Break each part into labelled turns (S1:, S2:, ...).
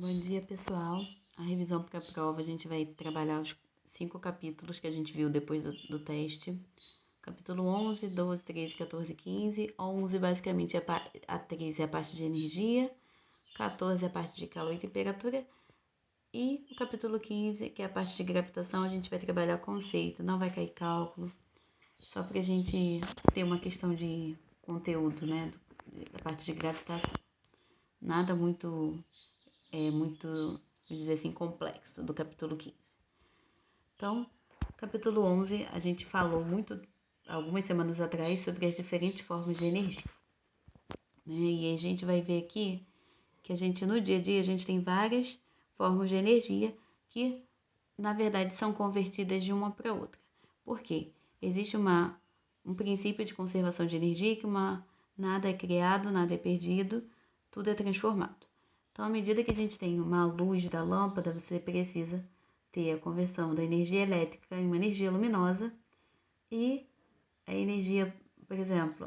S1: Bom dia, pessoal. A revisão para a prova, a gente vai trabalhar os 5 capítulos que a gente viu depois do teste. Capítulo 11, 12, 13, 14, 15. 11, basicamente, a 13 é a parte de energia. 14 é a parte de calor e temperatura. E o capítulo 15, que é a parte de gravitação, a gente vai trabalhar conceito, não vai cair cálculo. Só para a gente ter uma questão de conteúdo, né? Da parte de gravitação. Nada muito, vamos dizer assim, complexo do capítulo 15. Então, capítulo 11, a gente falou algumas semanas atrás, sobre as diferentes formas de energia. Né? E a gente vai ver aqui que no dia a dia, a gente tem várias formas de energia que, na verdade, são convertidas de uma para outra. Por quê? Existe um princípio de conservação de energia que nada é criado, nada é perdido, tudo é transformado. Então, à medida que a gente tem uma luz da lâmpada, você precisa ter a conversão da energia elétrica em uma energia luminosa e a energia, por exemplo,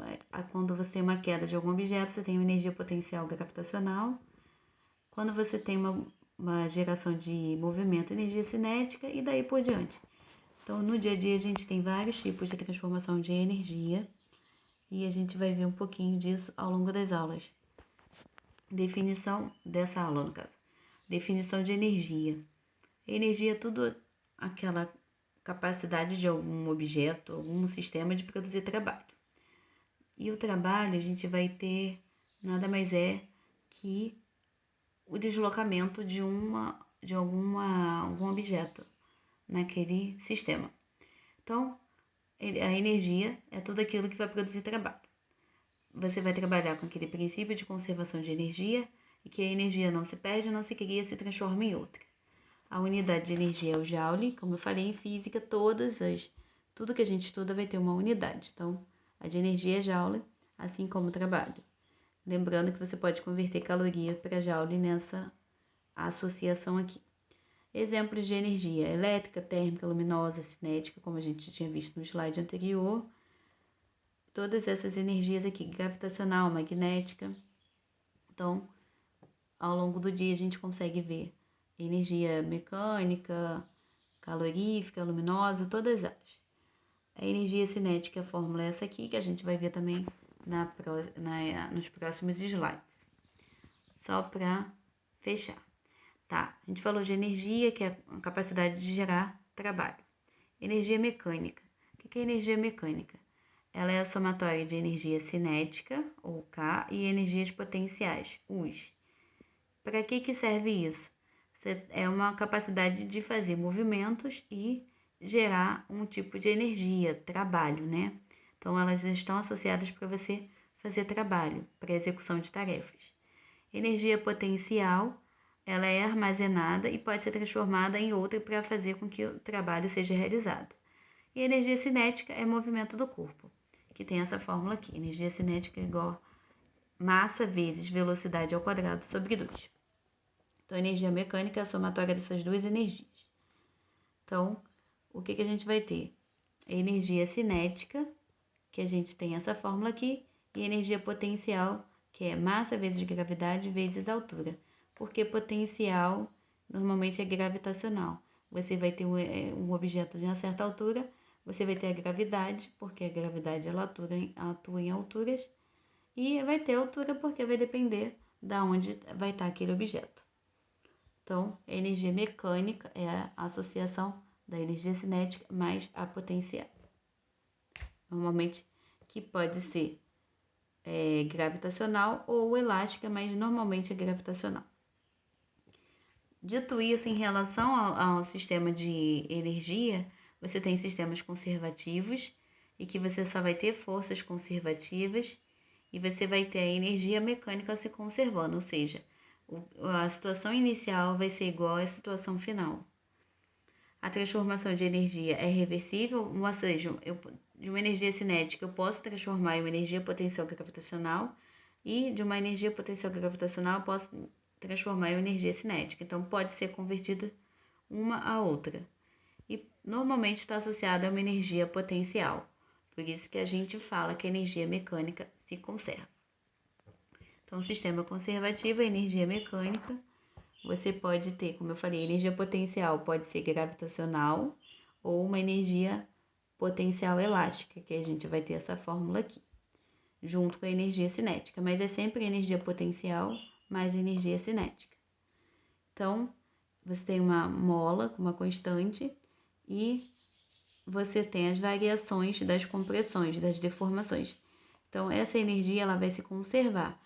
S1: quando você tem uma queda de algum objeto, você tem uma energia potencial gravitacional. Quando você tem uma geração de movimento, energia cinética e daí por diante. Então, no dia a dia, a gente tem vários tipos de transformação de energia e a gente vai ver um pouquinho disso ao longo das aulas. Definição dessa aula, no caso. Definição de energia. Energia é tudo aquela capacidade de algum objeto, algum sistema de produzir trabalho. E o trabalho a gente vai ter nada mais é que o deslocamento de algum objeto naquele sistema. Então, a energia é tudo aquilo que vai produzir trabalho. Você vai trabalhar com aquele princípio de conservação de energia e que a energia não se perde, não se cria, se transforma em outra. A unidade de energia é o Joule, como eu falei em física, tudo que a gente estuda vai ter uma unidade. Então, a de energia é Joule, assim como o trabalho. Lembrando que você pode converter caloria para Joule nessa associação aqui. Exemplos de energia: elétrica, térmica, luminosa, cinética, como a gente tinha visto no slide anterior. Todas essas energias aqui, gravitacional, magnética. Então, ao longo do dia a gente consegue ver energia mecânica, calorífica, luminosa, todas elas. A energia cinética, a fórmula é essa aqui, que a gente vai ver também nos próximos slides. Só para fechar. Tá, a gente falou de energia, que é a capacidade de gerar trabalho. Energia mecânica. O que é energia mecânica? Ela é a somatória de energia cinética, ou K, e energias potenciais, US. Para que serve isso? É uma capacidade de fazer movimentos e gerar um tipo de energia, trabalho, né? Então, elas estão associadas para você fazer trabalho, para execução de tarefas. Energia potencial, ela é armazenada e pode ser transformada em outra para fazer com que o trabalho seja realizado. E energia cinética é movimento do corpo, que tem essa fórmula aqui. Energia cinética é igual massa vezes velocidade ao quadrado sobre 2. Então, energia mecânica é a somatória dessas duas energias. Então, o que a gente vai ter? A energia cinética, que a gente tem essa fórmula aqui, e energia potencial, que é massa vezes gravidade vezes altura. Porque potencial normalmente é gravitacional. Você vai ter um objeto de uma certa altura, você vai ter a gravidade, porque a gravidade ela atua em alturas, e vai ter altura porque vai depender da onde vai estar aquele objeto. Então, a energia mecânica é a associação da energia cinética mais a potencial. Normalmente, que pode ser gravitacional ou elástica, mas normalmente é gravitacional. Dito isso, em relação ao sistema de energia, você tem sistemas conservativos e que você só vai ter forças conservativas e você vai ter a energia mecânica se conservando, ou seja, a situação inicial vai ser igual à situação final. A transformação de energia é reversível, ou seja, de uma energia cinética eu posso transformar em uma energia potencial gravitacional e de uma energia potencial gravitacional eu posso transformar em uma energia cinética. Então, pode ser convertida uma a outra. E normalmente está associada a uma energia potencial. Por isso que a gente fala que a energia mecânica se conserva. Então, o sistema conservativo é energia mecânica, você pode ter, como eu falei, energia potencial pode ser gravitacional ou uma energia potencial elástica, que a gente vai ter essa fórmula aqui, junto com a energia cinética, mas é sempre energia potencial mais energia cinética. Então, você tem uma mola com uma constante e você tem as variações das compressões, das deformações. Então, essa energia ela vai se conservar,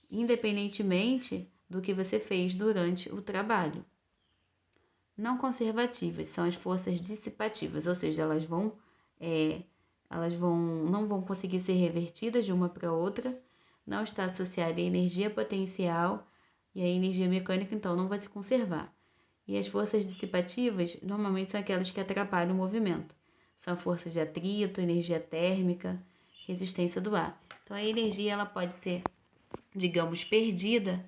S1: independentemente do que você fez durante o trabalho. Não conservativas são as forças dissipativas, ou seja, não vão conseguir ser revertidas de uma para outra, não está associada à energia potencial e à energia mecânica, então não vai se conservar. E as forças dissipativas normalmente são aquelas que atrapalham o movimento. São forças de atrito, energia térmica, resistência do ar. Então a energia ela pode ser, digamos, perdida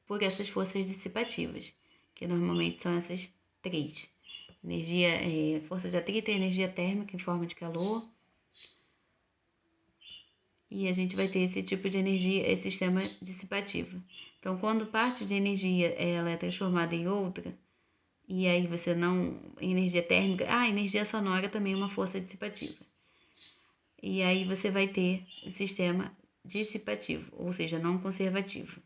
S1: por essas forças dissipativas, que normalmente são essas três. Força de atrito e energia térmica em forma de calor. E a gente vai ter esse tipo de energia, esse sistema dissipativo. Então, quando parte de energia ela é transformada em outra, e aí você não... Energia térmica... energia sonora também é uma força dissipativa. E aí você vai ter o sistema dissipativo, ou seja, não conservativo.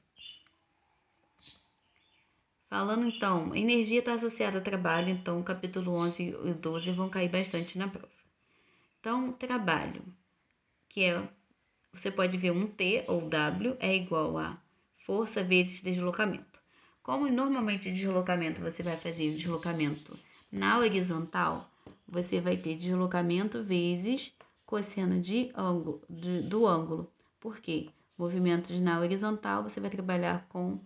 S1: Falando então, energia está associada a trabalho, então o capítulo 11 e 12 vão cair bastante na prova. Então, trabalho, você pode ver um T ou W é igual a força vezes deslocamento. Como normalmente deslocamento você vai fazer deslocamento na horizontal, você vai ter deslocamento vezes cosseno do ângulo. Por quê? Movimentos na horizontal você vai trabalhar com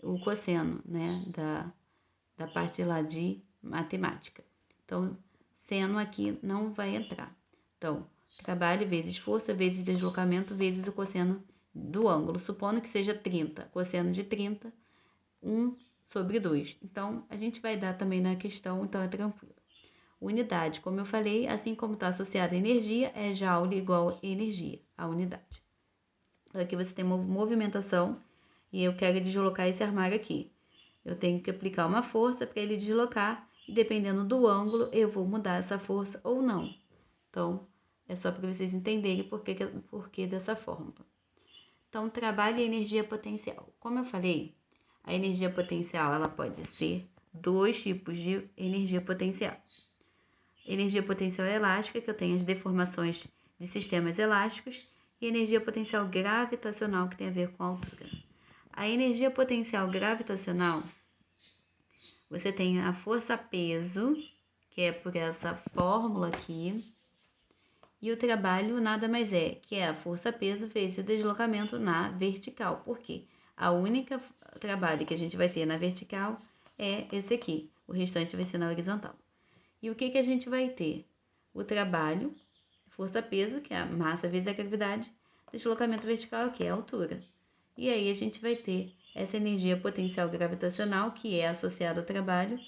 S1: o cosseno, né, da parte lá de matemática. Então, seno aqui não vai entrar. Então, trabalho vezes força vezes deslocamento vezes o cosseno do ângulo, supondo que seja 30, cosseno de 30, 1 sobre 2. Então, a gente vai dar também na questão, então é tranquilo. Unidade, como eu falei, assim como está associada a energia, é joule igual a energia, a unidade. Aqui você tem movimentação e eu quero deslocar esse armário aqui. Eu tenho que aplicar uma força para ele deslocar e dependendo do ângulo eu vou mudar essa força ou não. Então, é só para vocês entenderem por que dessa fórmula. Então, trabalho e energia potencial. Como eu falei, a energia potencial ela pode ser dois tipos de energia potencial. Energia potencial elástica, que eu tenho as deformações de sistemas elásticos, e energia potencial gravitacional, que tem a ver com a altura. A energia potencial gravitacional, você tem a força-peso, que é por essa fórmula aqui, e o trabalho nada mais é, que é a força-peso vezes o deslocamento na vertical. Por quê? A única trabalho que a gente vai ter na vertical é esse aqui, o restante vai ser na horizontal. E o que a gente vai ter? O trabalho, força-peso, que é a massa vezes a gravidade, deslocamento vertical, que é a altura. E aí a gente vai ter essa energia potencial gravitacional, que é associada ao trabalho.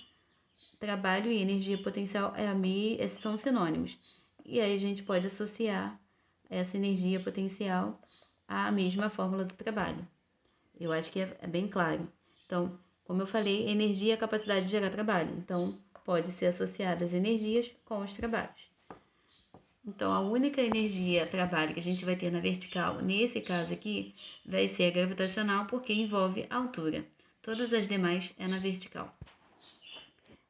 S1: Trabalho e energia potencial são sinônimos. E aí a gente pode associar essa energia potencial à mesma fórmula do trabalho. Eu acho que é bem claro. Então, como eu falei, energia é a capacidade de gerar trabalho. Então, pode ser associada as energias com os trabalhos. Então, a única energia trabalho que a gente vai ter na vertical, nesse caso aqui, vai ser a gravitacional, porque envolve a altura. Todas as demais é na vertical.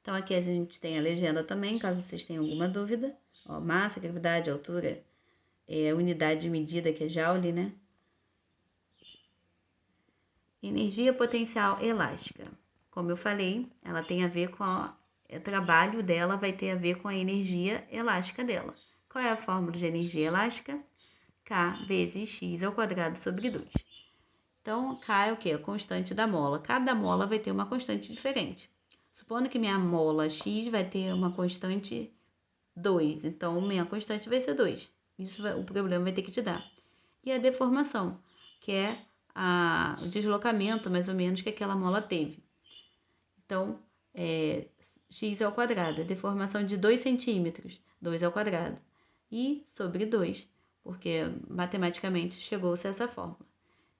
S1: Então, aqui a gente tem a legenda também, caso vocês tenham alguma dúvida. Ó, massa, gravidade, altura, unidade de medida, que é joule, né? Energia potencial elástica. Como eu falei, ela tem a ver com o trabalho dela vai ter a ver com a energia elástica dela. Qual é a fórmula de energia elástica? K vezes x ao quadrado sobre 2. Então, K é o quê? A constante da mola. Cada mola vai ter uma constante diferente. Supondo que minha mola x vai ter uma constante 2, então minha constante vai ser 2. O problema vai ter que te dar. E a deformação, que é o deslocamento, mais ou menos, que aquela mola teve. Então, x ao quadrado, a deformação de 2 centímetros, 2 ao quadrado. E sobre 2, porque matematicamente chegou-se a essa fórmula.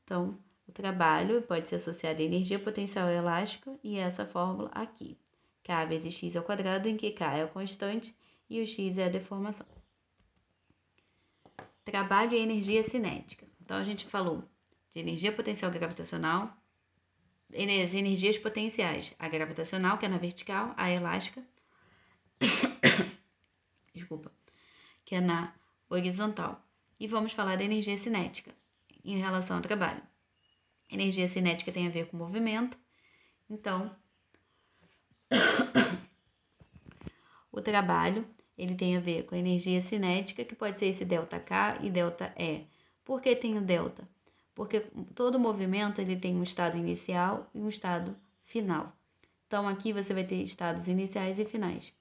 S1: Então, O trabalho pode ser associado à energia potencial elástica e essa fórmula aqui. K vezes x ao quadrado, em que K é a constante e o x é a deformação. Trabalho e energia cinética. Então, a gente falou de energia potencial gravitacional, as energias potenciais, a gravitacional, que é na vertical, a elástica, que é na horizontal. E vamos falar da energia cinética em relação ao trabalho. Energia cinética tem a ver com movimento, então o trabalho ele tem a ver com a energia cinética, que pode ser esse ΔK e ΔE. Por que tem o delta? Porque todo movimento ele tem um estado inicial e um estado final. Então, aqui você vai ter estados iniciais e finais.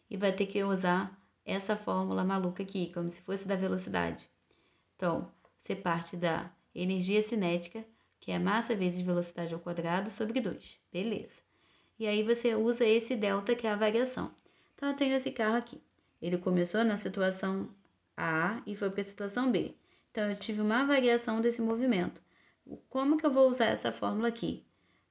S1: E vai ter que usar essa fórmula maluca aqui, como se fosse da velocidade. Então, você parte da energia cinética, que é massa vezes velocidade ao quadrado, sobre 2. Beleza. E aí você usa esse delta, que é a variação. Então, eu tenho esse carro aqui. Ele começou na situação A e foi para a situação B. Então, eu tive uma variação desse movimento. Como que eu vou usar essa fórmula aqui?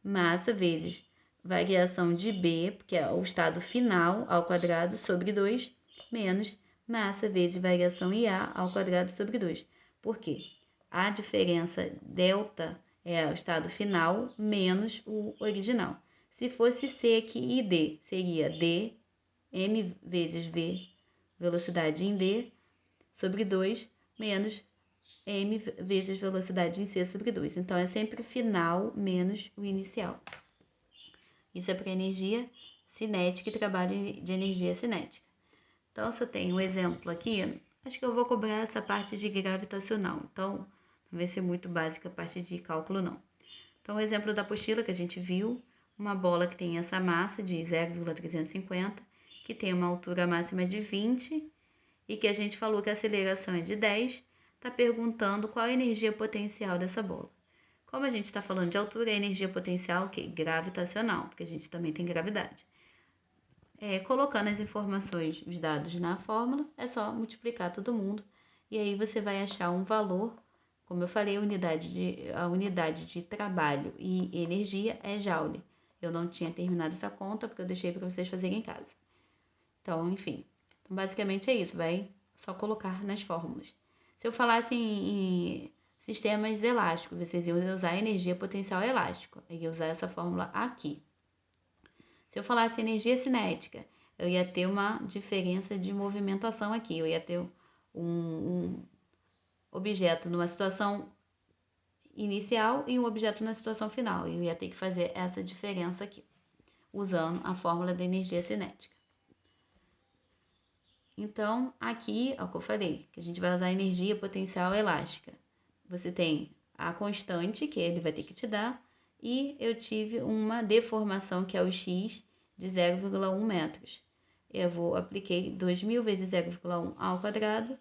S1: Massa vezes variação de B, que é o estado final, ao quadrado, sobre 2, menos massa vezes variação IA ao quadrado sobre 2. Por quê? A diferença delta é o estado final menos o original. Se fosse C aqui e D, seria D, M vezes V, velocidade em D, sobre 2, menos M vezes velocidade em C sobre 2. Então, é sempre final menos o inicial. Isso é para energia cinética e trabalho de energia cinética. Então, se eu tenho um exemplo aqui, acho que eu vou cobrar essa parte de gravitacional. Então, não vai ser muito básica a parte de cálculo, não. Então, o exemplo da apostila que a gente viu, uma bola que tem essa massa de 0,350, que tem uma altura máxima de 20 e que a gente falou que a aceleração é de 10, está perguntando qual a energia potencial dessa bola. Como a gente está falando de altura, a energia potencial que gravitacional, porque a gente também tem gravidade. Colocando as informações, os dados na fórmula, é só multiplicar todo mundo e aí você vai achar um valor. Como eu falei, a unidade de trabalho e energia é joule. Eu não tinha terminado essa conta porque eu deixei para vocês fazerem em casa. Então, enfim. Então, basicamente é isso. Vai só colocar nas fórmulas. Se eu falasse em sistemas elásticos, vocês iam usar energia potencial elástica. Eu ia usar essa fórmula aqui. Se eu falasse energia cinética, eu ia ter uma diferença de movimentação aqui. Eu ia ter um objeto numa situação inicial e um objeto na situação final. Eu ia ter que fazer essa diferença aqui, usando a fórmula da energia cinética. Então, aqui é o que eu falei, que a gente vai usar a energia potencial elástica. Você tem a constante, que ele vai ter que te dar, e eu tive uma deformação, que é o x, de 0,1 metros. Eu apliquei 2.000 vezes 0,1 ao quadrado,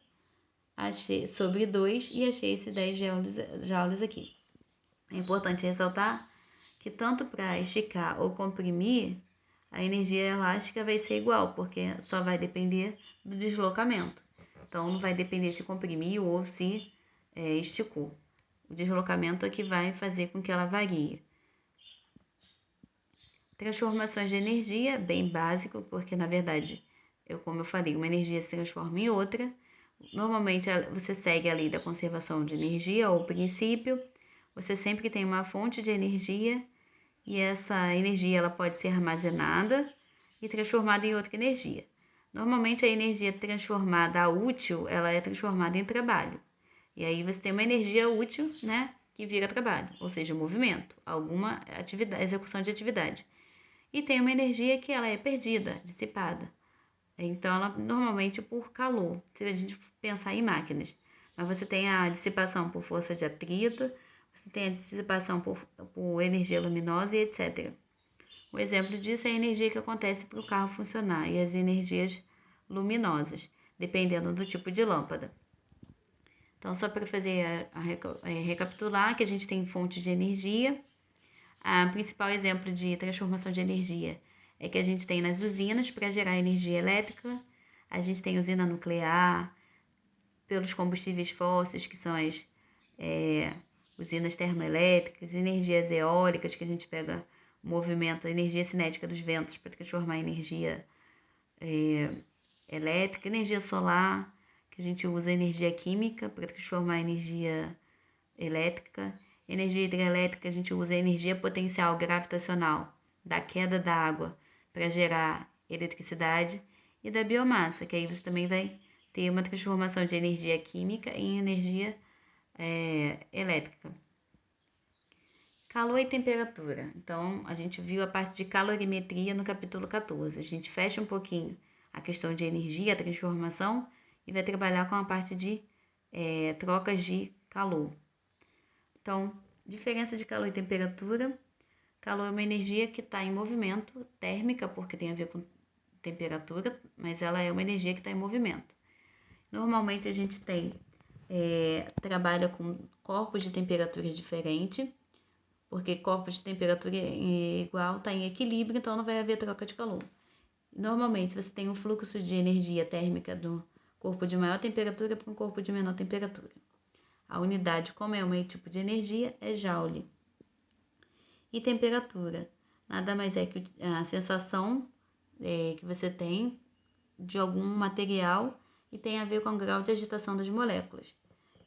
S1: achei sobre 2 e achei esse 10 joules aqui. É importante ressaltar que tanto para esticar ou comprimir, a energia elástica vai ser igual, porque só vai depender do deslocamento. Então, não vai depender se comprimiu ou se esticou. O deslocamento é que vai fazer com que ela varie. Transformações de energia, bem básico, porque na verdade, como eu falei, uma energia se transforma em outra. Normalmente você segue a lei da conservação de energia ou princípio. Você sempre tem uma fonte de energia e essa energia ela pode ser armazenada e transformada em outra energia. Normalmente a energia transformada a útil, ela é transformada em trabalho. E aí você tem uma energia útil, né, que vira trabalho, ou seja, movimento, alguma atividade, execução de atividade. E tem uma energia que ela é perdida, dissipada. Então, ela normalmente por calor, se a gente pensar em máquinas. Mas você tem a dissipação por força de atrito, você tem a dissipação por energia luminosa e etc. O exemplo disso é a energia que acontece para o carro funcionar e as energias luminosas, dependendo do tipo de lâmpada. Então, só para fazer recapitular, que a gente tem fontes de energia. O principal exemplo de transformação de energia é que a gente tem nas usinas para gerar energia elétrica, a gente tem usina nuclear, pelos combustíveis fósseis, que são usinas termoelétricas, energias eólicas, que a gente pega o movimento, a energia cinética dos ventos para transformar em energia elétrica, energia solar, que a gente usa energia química para transformar em energia elétrica, energia hidrelétrica, a gente usa a energia potencial gravitacional da queda da água para gerar eletricidade, e da biomassa, que aí você também vai ter uma transformação de energia química em energia elétrica. Calor e temperatura. Então, a gente viu a parte de calorimetria no capítulo 14. A gente fecha um pouquinho a questão de energia, a transformação, e vai trabalhar com a parte de trocas de calor. Então, diferença de calor e temperatura. Calor é uma energia que está em movimento, térmica, porque tem a ver com temperatura, mas ela é uma energia que está em movimento. Normalmente a gente trabalha com corpos de temperatura diferentes, porque corpos de temperatura igual está em equilíbrio, então não vai haver troca de calor. Normalmente você tem um fluxo de energia térmica do corpo de maior temperatura para um corpo de menor temperatura. A unidade, como é um tipo de energia, é joule. E temperatura nada mais é que a sensação que você tem de algum material e tem a ver com o grau de agitação das moléculas.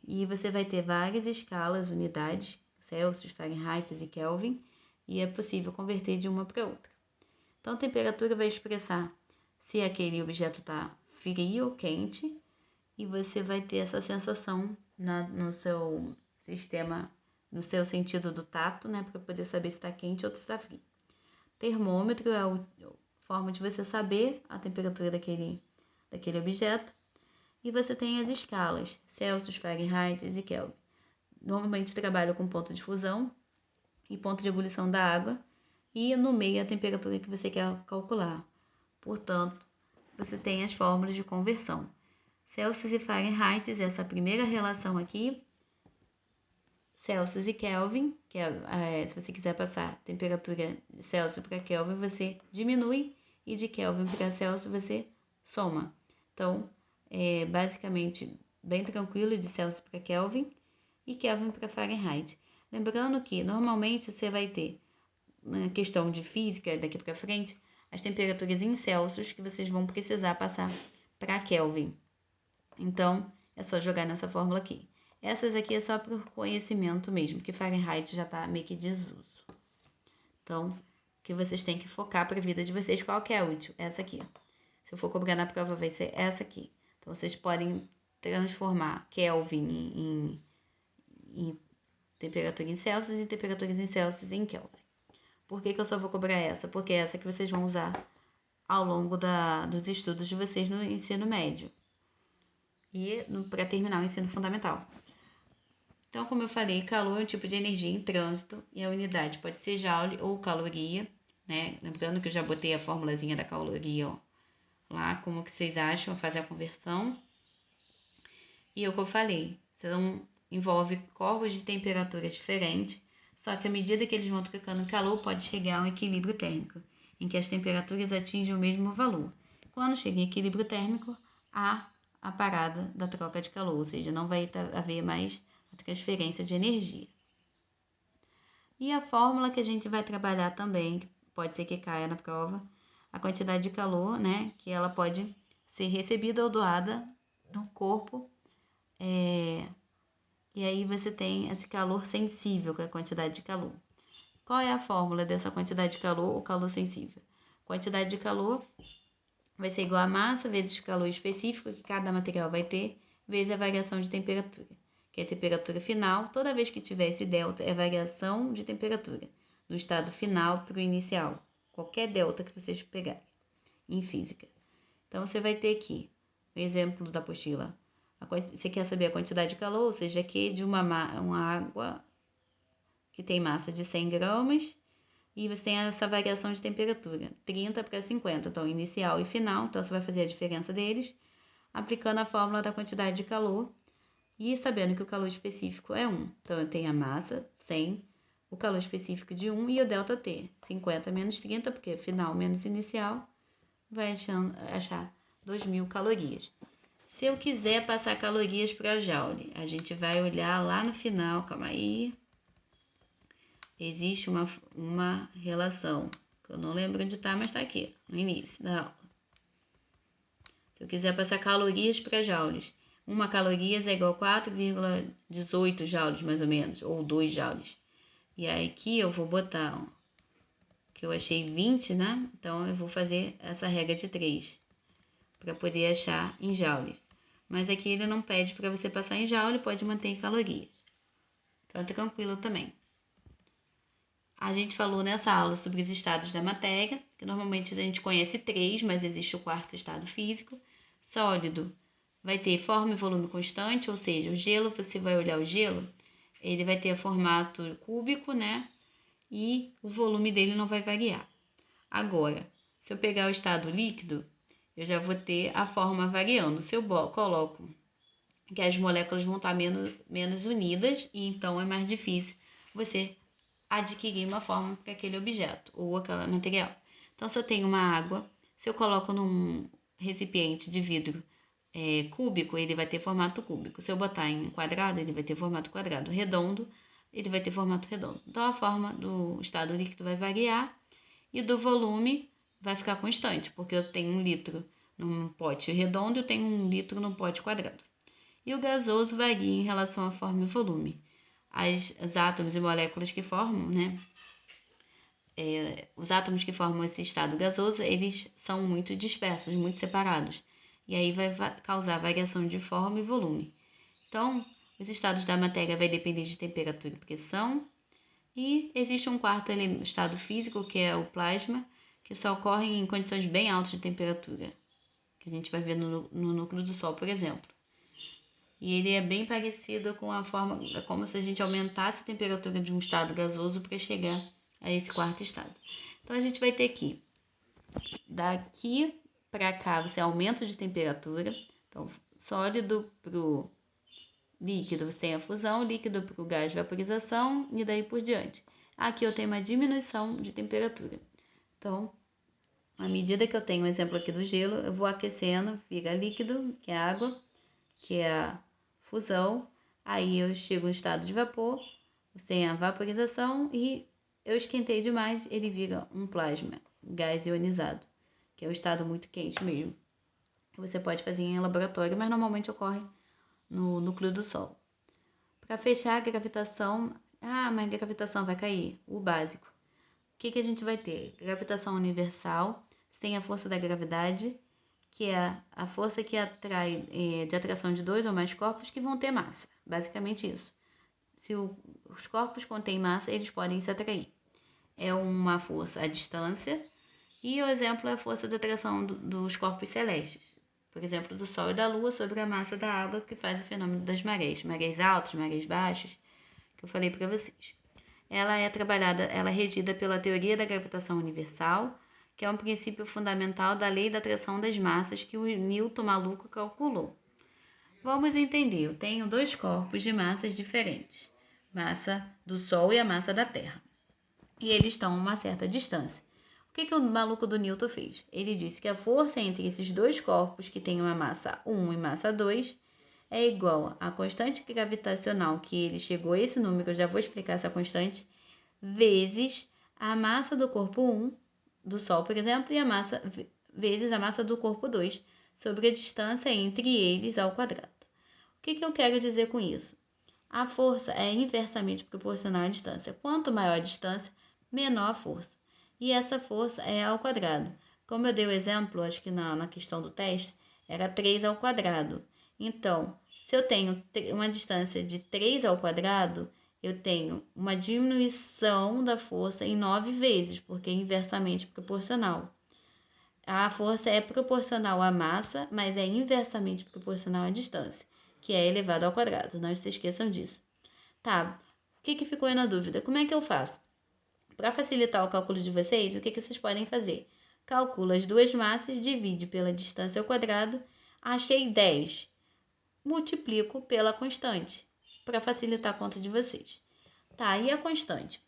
S1: E você vai ter várias escalas, unidades, Celsius, Fahrenheit e Kelvin, e é possível converter de uma para outra. Então, a temperatura vai expressar se aquele objeto está frio ou quente, e você vai ter essa sensação no seu sistema, no seu sentido do tato, né, para poder saber se está quente ou se está frio. Termômetro é a forma de você saber a temperatura daquele objeto. E você tem as escalas, Celsius, Fahrenheit e Kelvin. Normalmente trabalha com ponto de fusão e ponto de ebulição da água, e no meio a temperatura que você quer calcular. Portanto, você tem as fórmulas de conversão. Celsius e Fahrenheit, essa primeira relação aqui. Celsius e Kelvin, que se você quiser passar temperatura de Celsius para Kelvin, você diminui, e de Kelvin para Celsius você soma. Então, basicamente bem tranquilo de Celsius para Kelvin e Kelvin para Fahrenheit. Lembrando que normalmente você vai ter, na questão de física daqui para frente, as temperaturas em Celsius que vocês vão precisar passar para Kelvin. Então, é só jogar nessa fórmula aqui. Essas aqui é só por conhecimento mesmo, que Fahrenheit já está meio que desuso. Então, o que vocês têm que focar para a vida de vocês, qual que é útil? Essa aqui. Se eu for cobrar na prova, vai ser essa aqui. Então, vocês podem transformar Kelvin em temperatura em Celsius e temperaturas em Celsius em Kelvin. Por que eu só vou cobrar essa? Porque é essa que vocês vão usar ao longo dos estudos de vocês no ensino médio e para terminar o ensino fundamental. Então, como eu falei, calor é um tipo de energia em trânsito e a unidade pode ser joule ou caloria, né? Lembrando que eu já botei a formulazinha da caloria, ó, lá, como que vocês acham, fazer a conversão. E o que eu falei, envolve corpos de temperatura diferentes, só que à medida que eles vão trocando calor, pode chegar a um equilíbrio térmico, em que as temperaturas atingem o mesmo valor. Quando chega em equilíbrio térmico, há a parada da troca de calor, ou seja, não vai haver mais a transferência de energia. E a fórmula que a gente vai trabalhar também, que pode ser que caia na prova, a quantidade de calor, né, que ela pode ser recebida ou doada no corpo, e aí você tem esse calor sensível, que é a quantidade de calor. Qual é a fórmula dessa quantidade de calor ou calor sensível? Quantidade de calor vai ser igual a massa vezes o calor específico que cada material vai ter, vezes a variação de temperatura, que é a temperatura final. Toda vez que tiver esse delta, é variação de temperatura, do estado final para o inicial. Qualquer delta que vocês pegarem em física. Então, você vai ter aqui o exemplo da apostila. Você quer saber a quantidade de calor, ou seja, que de uma água que tem massa de 100 gramas, e você tem essa variação de temperatura, 30 para 50, então inicial e final, então você vai fazer a diferença deles, aplicando a fórmula da quantidade de calor, e sabendo que o calor específico é 1. Então, eu tenho a massa, 100, o calor específico de 1 e o delta T, 50 menos 30, porque final menos inicial, vai achar 2.000 calorias. Se eu quiser passar calorias para joule, a gente vai olhar lá no final, calma aí, existe uma relação, que eu não lembro onde está, mas está aqui, no início da aula. Se eu quiser passar calorias para joules, 1 calorias é igual a 4,18 joules, mais ou menos, ou 2 joules. E aí aqui eu vou botar, ó, que eu achei 20, né? Então eu vou fazer essa regra de 3, para poder achar em joules. Mas aqui ele não pede para você passar em joule, pode manter em calorias. Então tranquilo também. A gente falou nessa aula sobre os estados da matéria, que normalmente a gente conhece 3, mas existe o 4º estado físico. Sólido vai ter forma e volume constante, ou seja, o gelo, você vai olhar o gelo, ele vai ter formato cúbico, né? E o volume dele não vai variar. Agora, se eu pegar o estado líquido, eu já vou ter a forma variando. Se eu coloco que as moléculas vão estar menos unidas, e então é mais difícil você adquirir uma forma para aquele objeto ou aquele material. Então, se eu tenho uma água, se eu coloco num recipiente de vidro cúbico, ele vai ter formato cúbico. Se eu botar em quadrado, ele vai ter formato quadrado. Redondo, ele vai ter formato redondo. Então, a forma do estado líquido vai variar e do volume vai ficar constante, porque eu tenho 1 litro num pote redondo e eu tenho 1 litro num pote quadrado. E o gasoso varia em relação à forma e volume. Os átomos e moléculas que formam, né? Os átomos que formam esse estado gasoso, eles são muito dispersos, muito separados. E aí vai causar variação de forma e volume. Então, os estados da matéria vai depender de temperatura e pressão. E existe um 4º estado físico, que é o plasma, que só ocorre em condições bem altas de temperatura, que a gente vai ver no núcleo do Sol, por exemplo. E ele é bem parecido com a forma, como se a gente aumentasse a temperatura de um estado gasoso para chegar a esse 4º estado. Então, a gente vai ter aqui, daqui para cá, você aumenta de temperatura. Então, sólido para o líquido, você tem a fusão, líquido para o gás, vaporização, e daí por diante. Aqui eu tenho uma diminuição de temperatura. Então, à medida que eu tenho o exemplo aqui do gelo, eu vou aquecendo, vira líquido, que é água, que é a fusão, aí eu chego no estado de vapor, tem a vaporização e eu esquentei demais, ele vira um plasma, gás ionizado, que é um estado muito quente mesmo. Você pode fazer em laboratório, mas normalmente ocorre no núcleo do Sol. Para fechar a gravitação, mas a gravitação vai cair, o básico. O que a gente vai ter? Gravitação universal, você tem a força da gravidade, que é a força que atrai, de atração de 2 ou mais corpos que vão ter massa. Basicamente isso. Se os corpos contêm massa, eles podem se atrair. É uma força à distância, e o exemplo é a força de atração dos corpos celestes. Por exemplo, do Sol e da Lua sobre a massa da água, que faz o fenômeno das marés. Marés altas, marés baixas, que eu falei para vocês. Ela é regida pela teoria da gravitação universal, que é um princípio fundamental da lei da atração das massas que o Newton maluco calculou. Vamos entender, eu tenho 2 corpos de massas diferentes, massa do Sol e a massa da Terra, e eles estão a uma certa distância. O que o maluco do Newton fez? Ele disse que a força entre esses 2 corpos, que têm uma massa 1 e massa 2, é igual à constante gravitacional, que ele chegou a esse número, eu já vou explicar essa constante, vezes a massa do corpo 1, do Sol, por exemplo, e a massa vezes a massa do corpo 2, sobre a distância entre eles ao quadrado. O que eu quero dizer com isso? A força é inversamente proporcional à distância. Quanto maior a distância, menor a força. E essa força é ao quadrado. Como eu dei o exemplo, acho que na questão do teste, era 3 ao quadrado. Então, se eu tenho uma distância de 3 ao quadrado, eu tenho uma diminuição da força em 9 vezes, porque é inversamente proporcional. A força é proporcional à massa, mas é inversamente proporcional à distância, que é elevado ao quadrado. Não se esqueçam disso. Tá, o que ficou aí na dúvida? Como é que eu faço? Para facilitar o cálculo de vocês, o que vocês podem fazer? Calcula as 2 massas, divide pela distância ao quadrado. Achei 10. Multiplico pela constante, para facilitar a conta de vocês. Tá, e a constante?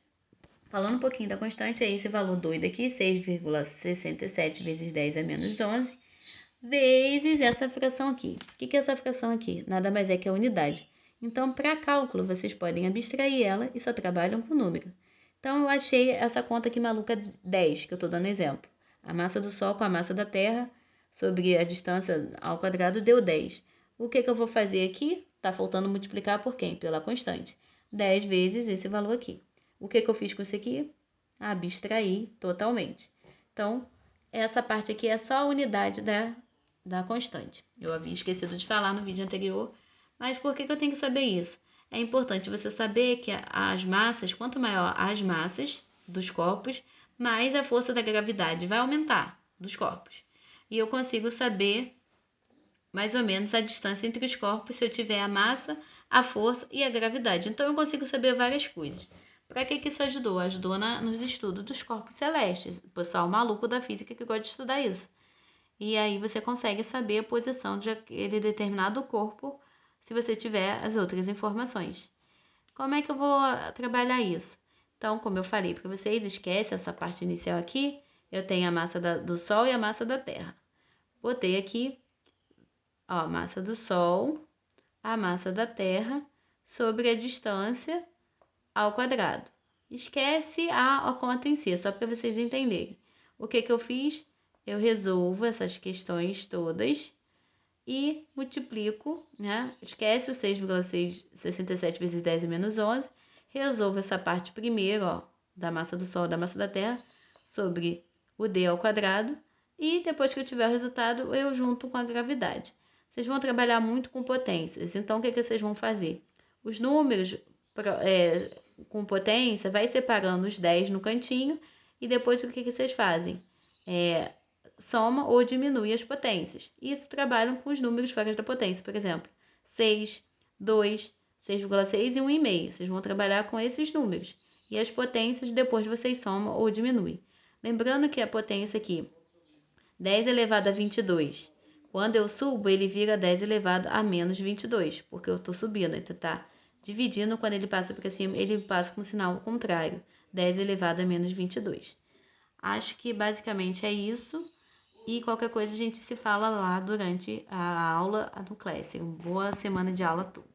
S1: Falando um pouquinho da constante, é esse valor doido aqui, 6,67 vezes 10 a menos 11, vezes essa fração aqui. O que é essa fração aqui? Nada mais é que a unidade. Então, para cálculo, vocês podem abstrair ela e só trabalham com o número. Então, eu achei essa conta aqui maluca 10, que eu estou dando exemplo. A massa do Sol com a massa da Terra sobre a distância ao quadrado deu 10. O que eu vou fazer aqui? Está faltando multiplicar por quem? Pela constante. 10 vezes esse valor aqui. O que eu fiz com isso aqui? Abstrair totalmente. Então, essa parte aqui é só a unidade da constante. Eu havia esquecido de falar no vídeo anterior, mas por que eu tenho que saber isso? É importante você saber que as massas, quanto maior as massas dos corpos, mais a força da gravidade vai aumentar dos corpos. E eu consigo saber mais ou menos a distância entre os corpos se eu tiver a massa, a força e a gravidade. Então, eu consigo saber várias coisas. Para que isso ajudou? Ajudou nos estudos dos corpos celestes. O pessoal maluco da física que gosta de estudar isso. E aí você consegue saber a posição de aquele determinado corpo se você tiver as outras informações. Como é que eu vou trabalhar isso? Então, como eu falei para vocês, esquece essa parte inicial aqui. Eu tenho a massa do Sol e a massa da Terra. Botei aqui, ó, a massa do Sol, a massa da Terra sobre a distância ao quadrado. Esquece a conta em si, só para vocês entenderem. O que eu fiz? Eu resolvo essas questões todas e multiplico, né? Esquece o 6,67 vezes 10 menos 11. Resolvo essa parte primeiro, ó, da massa do Sol, da massa da Terra, sobre o d ao quadrado. E depois que eu tiver o resultado, eu junto com a gravidade. Vocês vão trabalhar muito com potências. Então, o que vocês vão fazer? Os números com potência, vai separando os 10 no cantinho. E depois, o que vocês fazem? Soma ou diminui as potências. Isso trabalham com os números fora da potência, por exemplo, 6, 2, 6,6 e 1,5. Vocês vão trabalhar com esses números. E as potências depois vocês somam ou diminuem. Lembrando que a potência aqui, 10 elevado a 22. Quando eu subo, ele vira 10 elevado a menos 22, porque eu estou subindo, então tá dividindo, quando ele passa para cima, ele passa com o sinal contrário, 10 elevado a menos 22. Acho que basicamente é isso. E qualquer coisa a gente se fala lá durante a aula no Classroom. Boa semana de aula a todos.